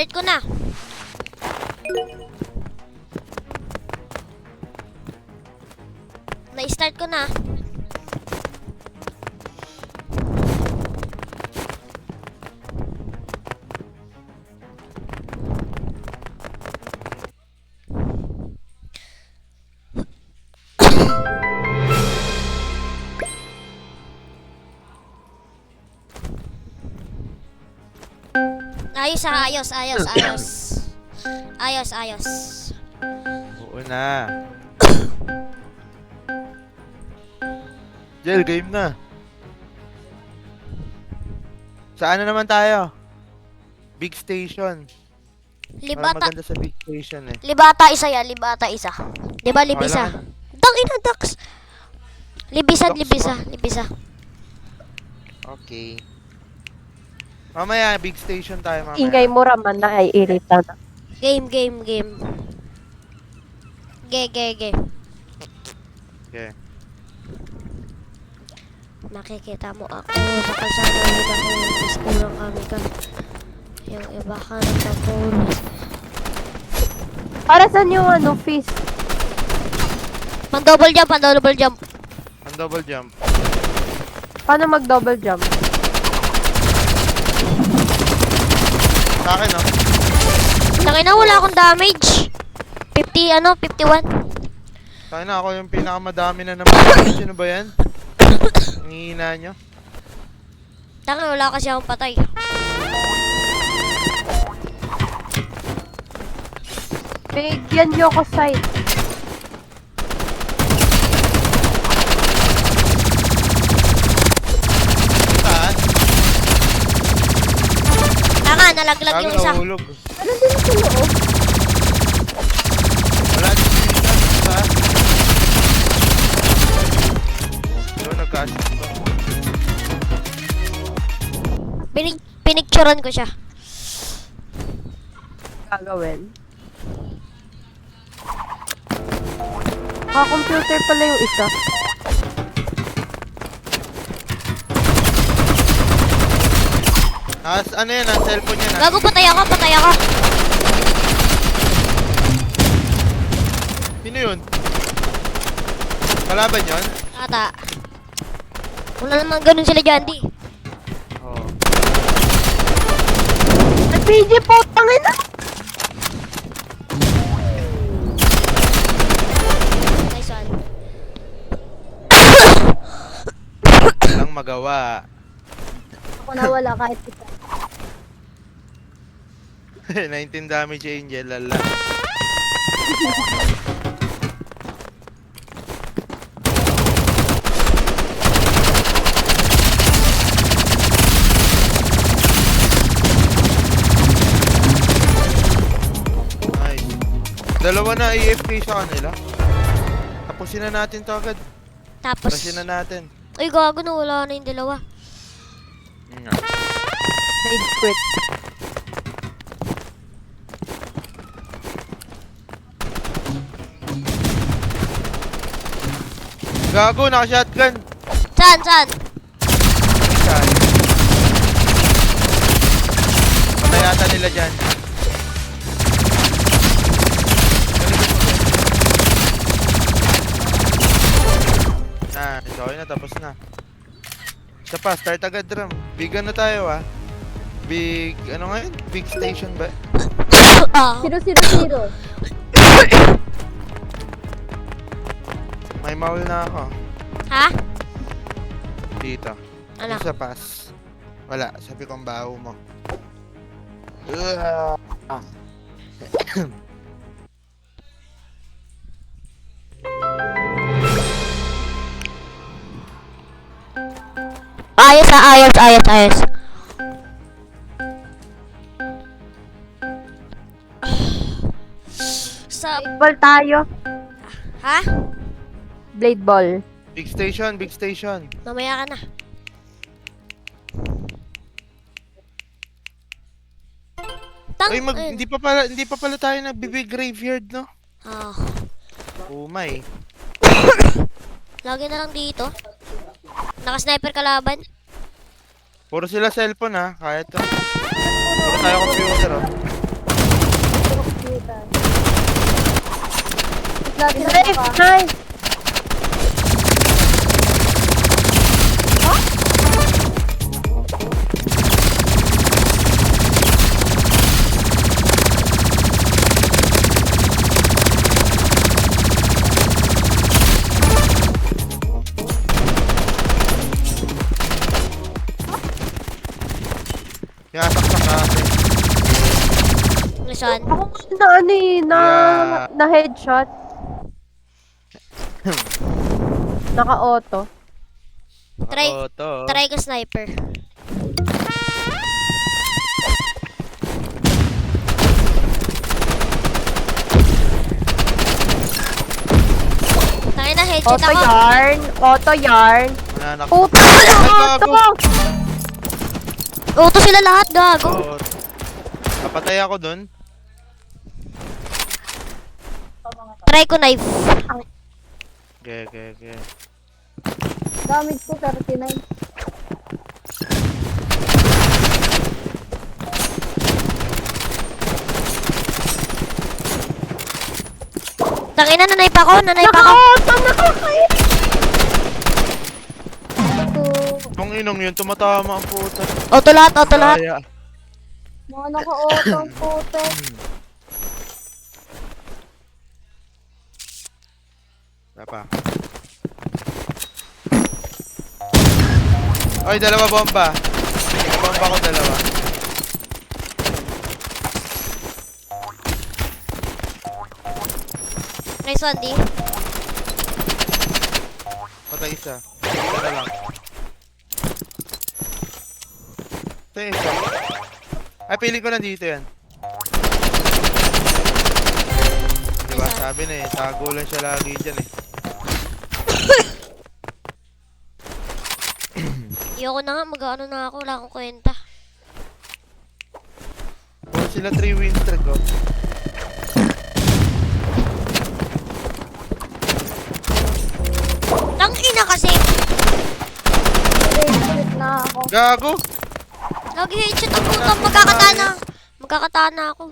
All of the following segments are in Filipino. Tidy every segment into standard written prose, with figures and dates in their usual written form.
Na-start ko na. Na-start ko na. Ayos ah, ayos, ayos, ayos. Ayos, ayos. Oo na. Jel, game na. Saan na naman tayo? Big station. Parang Libata, maganda sa big station eh. libata isa yan, libata isa. Di ba Okay libisa? lang. Tangina, Dax. Libisa, Dax libisa, ba? libisa. Okay. Mamaya, big station tayo mamaya. Ingay mo raman na ay irita na. Game, game, game. Ge. Okay. Makikita mo ako sa kalsada ulit ako. Tapos kulang kami ka. Yung iba ka nagpa-phone. Para saan yung ano, fist? Pan-double jump, pan-double jump. Ang double jump. Paano mag-double jump? Sa akin, oh. Tangina, wala akong damage. 50, ano, 51. Tayo na, ako yung pinakamadami na naman. Sino ba yan? Ang hihina nyo. Tangina, wala kasi akong patay. Bigyan nyo ko side. Saan? Tanga, nalaglag yung isa. Nahulog. Ano din sa loob? Wala din sila. Saan? Doon, nagka-assist ba? Pinicturean ko siya. Gagawin. Computer pala yung isa. Ano yan, ang cellphone yan, Gago, patay ako, patay ako. Sino yun? Kalaban yun? Ata. Wala naman ganun sila dyan, di. Oo. PG po, tangin na! Nice one. Walang magawa. Ako na wala kahit isa. 19 damage Angel, lala. Nice. Dalawa na AFK sa kanila. Tapusin na natin to agad. Tapos, Tapusin na natin. ay gago na, wala na yung dalawa. Yun nga. Side quit. Gago, naka-shotgun. Saan, saan? Saan? Patay yata nila dyan. Okay na, tapos na. Isa pa, start agad drum. Big ano tayo ah. Big, ano nga yun? Big station ba? Ah. 000. May maul na ako. Ha? Dito. Ano? Sa pass. Wala, sabi kong baho mo. Ugh. Ayos na, ayos, ayos, ayos. Sa, Blade ball tayo. ha? Blade ball. Big station, big station. Mamaya ka na. Uy, Ayun. hindi pa pala tayo nagbibig graveyard, no? Ah, Umay. lagi na lang dito. Naka-sniper kalaban. Puro sila cellphone ha, kaya to. Puro tayo computer oh. Pagalitan. Lagi na Nice, pa. nice. Yung asaksak natin. Nasaan? Ako na ano eh, Yeah. na headshot. Naka-auto. Try- Auto. Try ko sniper. Tangin na headshot Auto ako. yarn. Auto yarn. Mananak. Puta! Ay, Auto! gago. Auto sila lahat, gago. Oh. Napatay ako dun. Try ko knife. Okay. Damage ko 39. Tangin na, nanay pa ako. Naka-auto! Nakakait! Ang inong yun, tumatama ang puta. Auto lahat, auto lahat. Kaya. Mga naka-auto ang puto. Pa. Oy, dalawa bomba. Bomba ko dalawa. Nice one, D. Patay isa. Isa na lang. Patay isa. Ay, pili ko na dito yan. Diba, sabi na eh, tago lang siya lagi dyan eh. Ayoko na nga, mag-ano na ako. Wala akong kwenta. Kung sila 3 win streak oh. Tangina kasi. Favorite na ako. Gago! Lagi headshot ang putang magkakatana. Magkakatana ako.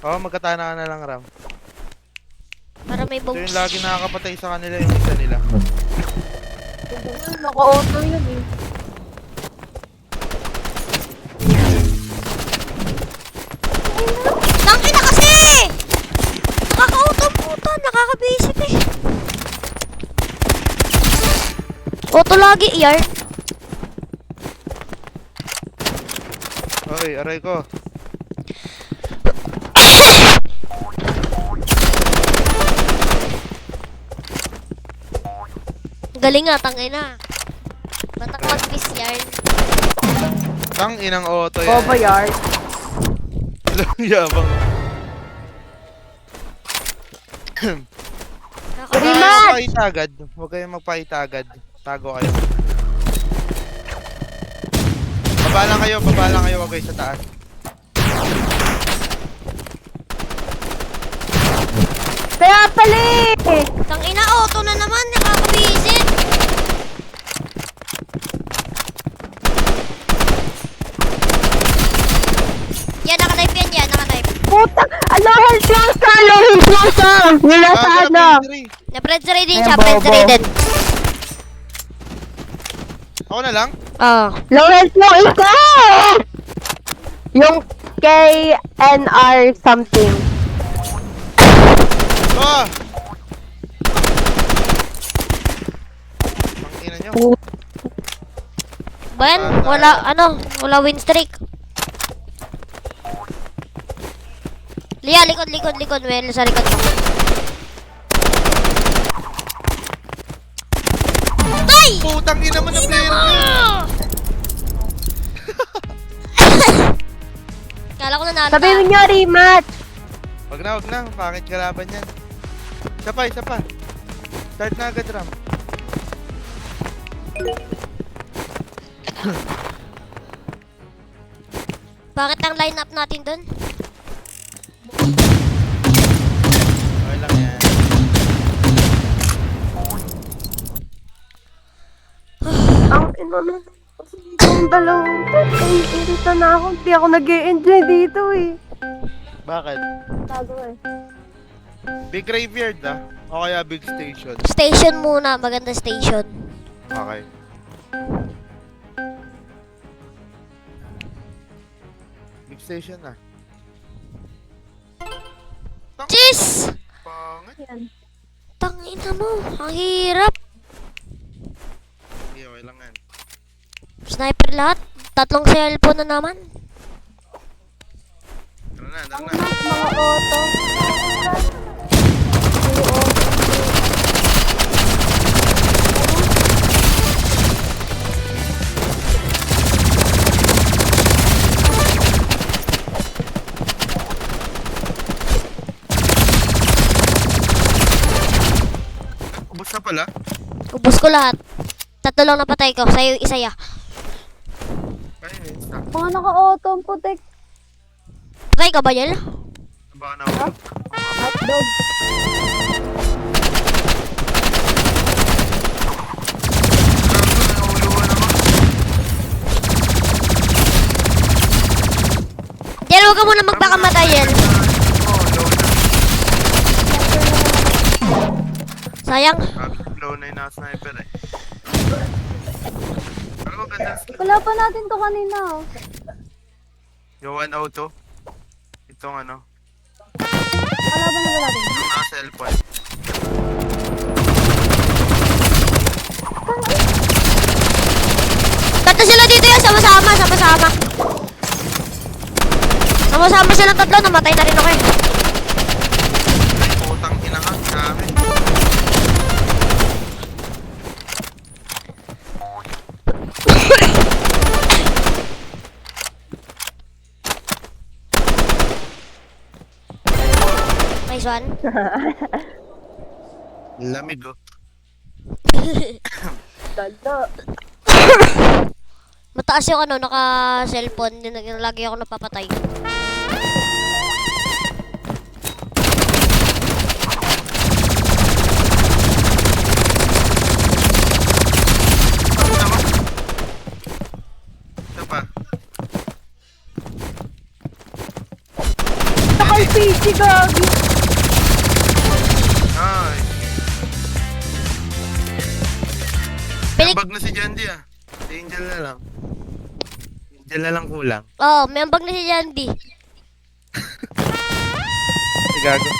Oo, magkatana ka na lang, Ram. Para may Ito bones. yung lagi nakakapatay sa kanila yung isa nila. Naka-auto yun eh. Tangina kasi! Nakaka-auto ang puta. Nakaka-basic eh. Auto lagi, yarn. Oy, aray ko. Galing nga, tangina. Ba't ako mag-miss yarn? Tang inang auto yan. Bobo yarn. Yabang. Huwag Three kayong match! magpakita agad. Huwag kayong magpakita agad. Tago kayo. Baba lang kayo. Huwag kayo sa taas. Kaya pala eh! Tangina, auto na naman. Nakaka-visit. Yan, naka-type yan. Naka-type. Puta! Ano, health lang sa! Health lang sa! Wala sa ano! Na-friends ray din Ayan, siya. Friends ray bobo. din. Ako na lang? Oo. Low health lang isa! Yung KNR something. Oh! Ang ina nyo. Bayan, wala win streak. Lia, likod. Well, sa likod mo. Ay! Putang ina mo na player ko. Kala ko nanalo Sabihin ka. niyo rematch! Wag na. Pangit kalaban yan. Isa pa. Start na agad, Ram. Bakit ang lineup natin dun? Okay lang yan. Ang ino na. Ang dalawang irita na ako. Hindi ako nag-e-enjoy dito eh. Bakit? Tago eh. Big graveyard o kaya big station? Station muna, maganda station. Okay. Big station na. Jeez! Pangit. Yan. Tangina mo, ang hirap. Hindi, okay lang yan. Sniper lahat. Tatlong cellphone na naman. Tara na, tara Ang na. mga auto. Puro auto. Ubus na pala. Ubus ko lahat. Tatlo lang napatay ko. Sa'yo isa ya. Ay, stop. Mga naka-auto ang putik. Patay ka ba, Yel? Baka na ako. Hotdog. Yel, huwag ka muna magpakamatay, Yel. Oh, low na. Sayang. Low na yung naka-sniper eh. Pero maganda skill. Wala pa natin to kanina. Oh. Yung 1 auto. Itong ano. Kalaban na ba natin? Naka-cellphone. Tatlo sila dito yan. Sama-sama. Sama-sama. Sama-sama silang tatlo. Namatay na rin ako eh. Ay, putang ina ka. Grabe. Nice one. Lamig oh. Dalo. Mataas yung ano, naka-cellphone. Lagi ako napapatay. Ano naman? Ito pa. Naka-PC gagi. Ay. Pilit. Bag na si Jandy ah. Si Angel na lang. Angel na lang kulang. Oh, may ambag na si Jandy. Si Gago.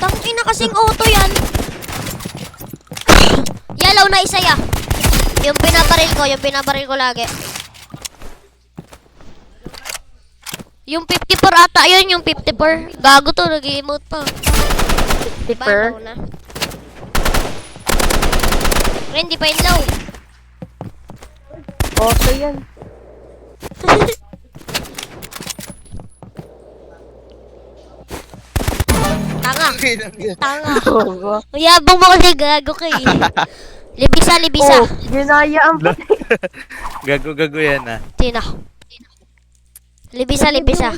Tangina kasing auto yan. Yellow na isa ya. Yung pinabaril ko lagi. Yung 54 ata yun, yung 54. Gago to, nag-emote pa. Tipper. Bago na. Ren, di pa yun low. Auto yan. Tanga. Okay lang yan. Tanga. Oo. Yabang mo kasi gago ka eh. Libisa, libisa. Oh, ginaya ang puti. Gago yan ah. Tina. Libisa, libisa.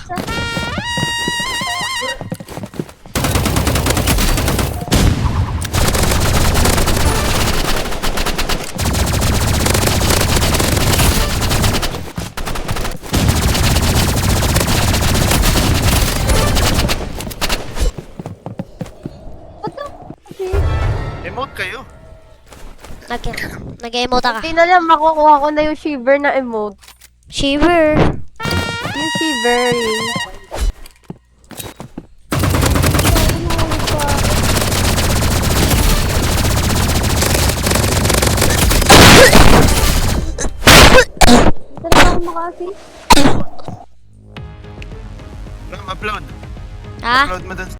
Emote kayo. Nag-emote ka. Hindi na lang makukuha ko na yung shiver na emote. Shiver. Yung shivering. Ito na ako makasi. Ram, upload. Ha? Upload mo dun